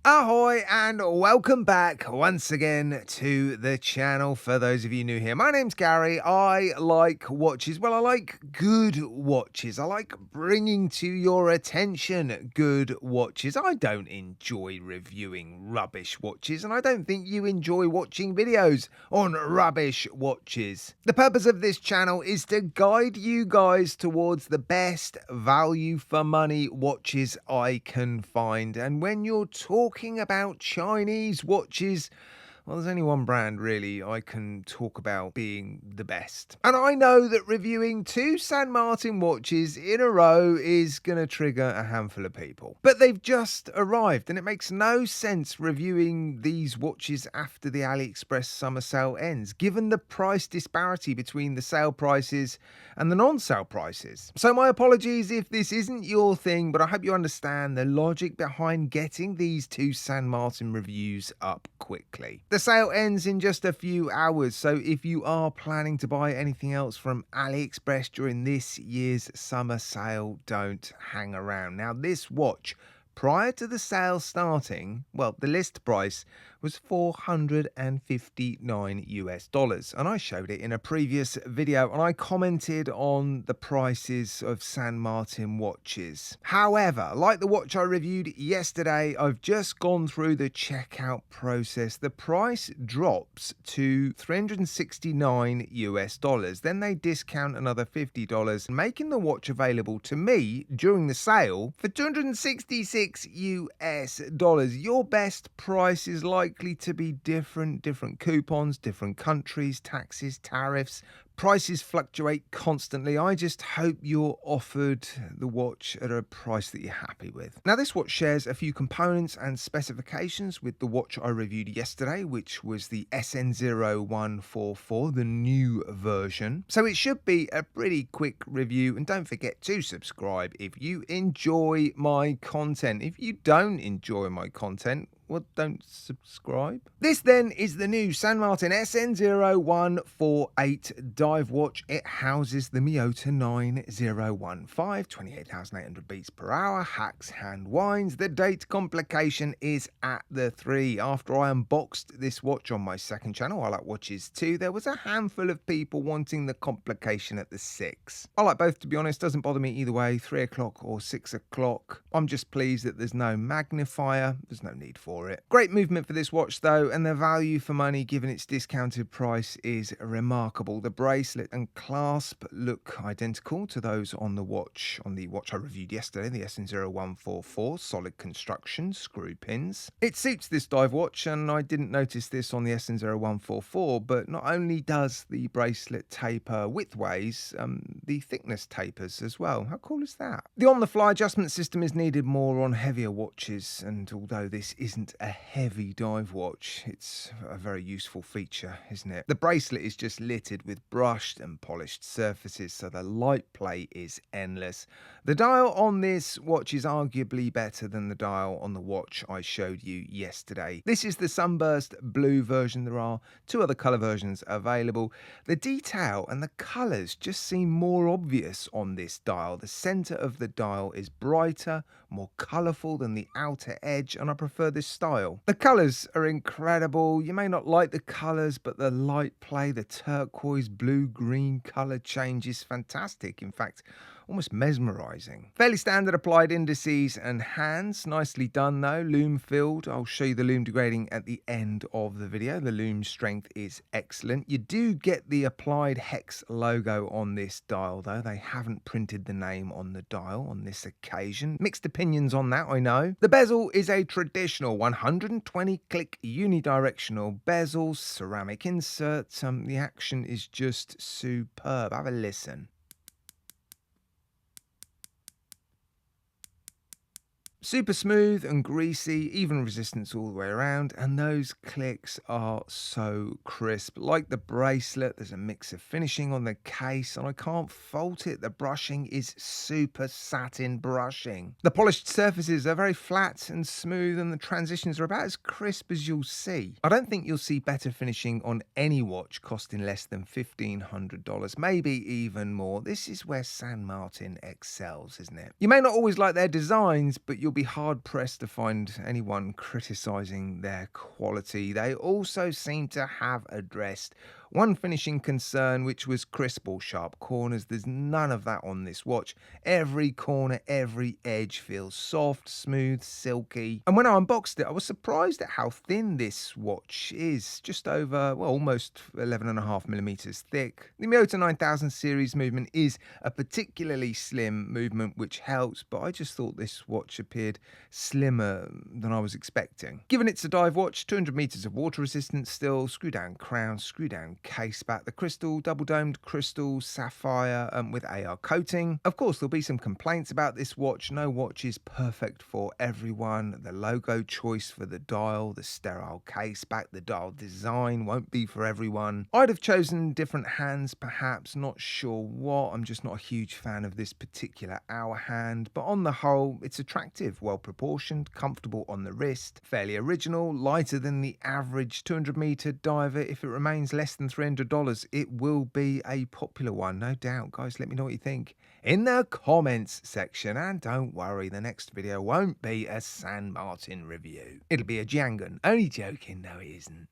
Ahoy and welcome back once again to the channel. For those of you new here, my name's Gary. I like watches. Well, I like good watches. I like bringing to your attention good watches. I don't enjoy reviewing rubbish watches, and I don't think you enjoy watching videos on rubbish watches. The purpose of this channel is to guide you guys towards the best value for money watches I can find. And when you're talking about Chinese watches, well, there's only one brand really I can talk about being the best. And I know that reviewing two San Martin watches in a row is going to trigger a handful of people. But they've just arrived, and it makes no sense reviewing these watches after the AliExpress summer sale ends, given the price disparity between the sale prices and the non-sale prices. So my apologies if this isn't your thing, but I hope you understand the logic behind getting these two San Martin reviews up quickly. The sale ends in just a few hours, so if you are planning to buy anything else from AliExpress during this year's summer sale, don't hang around. Now, this watch, prior to the sale starting, well, the list price was $459 and I showed it in a previous video, and I commented on the prices of San Martin watches. However, like the watch I reviewed yesterday, I've just gone through the checkout process. The price drops to $369. Then they discount another $50, making the watch available to me during the sale for $266. Your best price is likely to be different coupons, different countries, taxes, tariffs. Prices fluctuate constantly. I just hope you're offered the watch at a price that you're happy with. Now, this watch shares a few components and specifications with the watch I reviewed yesterday, which was the SN0144, the new version. So it should be a pretty quick review, and don't forget to subscribe if you enjoy my content. If you don't enjoy my content, well, don't subscribe. This then is the new San Martin SN0148 dive watch. It houses the Miyota 9015, 28,800 beats per hour, hacks, hand winds. The date complication is at the 3. After I unboxed this watch on my second channel, I Like Watches 2, there was a handful of people wanting the complication at the 6. I like both, to be honest. Doesn't bother me either way, 3 o'clock or 6 o'clock. I'm just pleased that there's no magnifier. There's no need for it. Great movement for this watch though, and the value for money given its discounted price is remarkable. The bracelet and clasp look identical to those on the watch I reviewed yesterday, the SN0144, solid construction, screw pins. It suits this dive watch, and I didn't notice this on the SN0144, but not only does the bracelet taper widthways, the thickness tapers as well. How cool is that? The on-the-fly adjustment system is needed more on heavier watches, and although this isn't a heavy dive watch, it's a very useful feature, isn't it? The bracelet is just littered with brushed and polished surfaces, so the light play is endless. The dial on this watch is arguably better than the dial on the watch I showed you yesterday. This is the Sunburst Blue version. There are two other colour versions available. The detail and the colours just seem more obvious on this dial. The centre of the dial is brighter, more colourful than the outer edge, and I prefer this style. The colours are incredible. You may not like the colours, but the light play, the turquoise, blue, green colour change is fantastic. In fact, almost mesmerizing. Fairly standard applied indices and hands. Nicely done though. Loom filled. I'll show you the loom degrading at the end of the video. The loom strength is excellent. You do get the applied hex logo on this dial though. They haven't printed the name on the dial on this occasion. Mixed opinions on that, I know. The bezel is a traditional 120 click unidirectional bezel, ceramic insert. The action is just superb. Have a listen. Super smooth and greasy, even resistance all the way around, and those clicks are so crisp. Like the bracelet, there's a mix of finishing on the case, and I can't fault it. The brushing is super satin brushing. The polished surfaces are very flat and smooth, and the transitions are about as crisp as you'll see. I don't think you'll see better finishing on any watch costing less than $1,500, maybe even more. This is where San Martin excels, isn't it? You may not always like their designs, but you'll you'll be hard pressed to find anyone criticising their quality. They also seem to have addressed one finishing concern, which was crisp or sharp corners. There's none of that on this watch. Every corner, every edge feels soft, smooth, silky. And when I unboxed it, I was surprised at how thin this watch is. Just over, well, almost 11.5 millimeters thick. The Miyota 9000 series movement is a particularly slim movement, which helps, but I just thought this watch appeared slimmer than I was expecting. Given it's a dive watch, 200 meters of water resistance still, screw down crown, screw down case back, the crystal, double domed crystal, sapphire with AR coating. Of course, there'll be some complaints about this watch. No watch is perfect for everyone. The logo choice for the dial, the sterile case back, the dial design won't be for everyone. I'd have chosen different hands, perhaps, not sure what. I'm just not a huge fan of this particular hour hand, but on the whole, it's attractive, well proportioned, comfortable on the wrist, fairly original, lighter than the average 200 meter diver. If it remains less than $300, it will be a popular one, no doubt. Guys, let me know what you think in the comments section, and don't worry, the next video won't be a San Martin review. It'll be a Jangan. Only joking, no it isn't.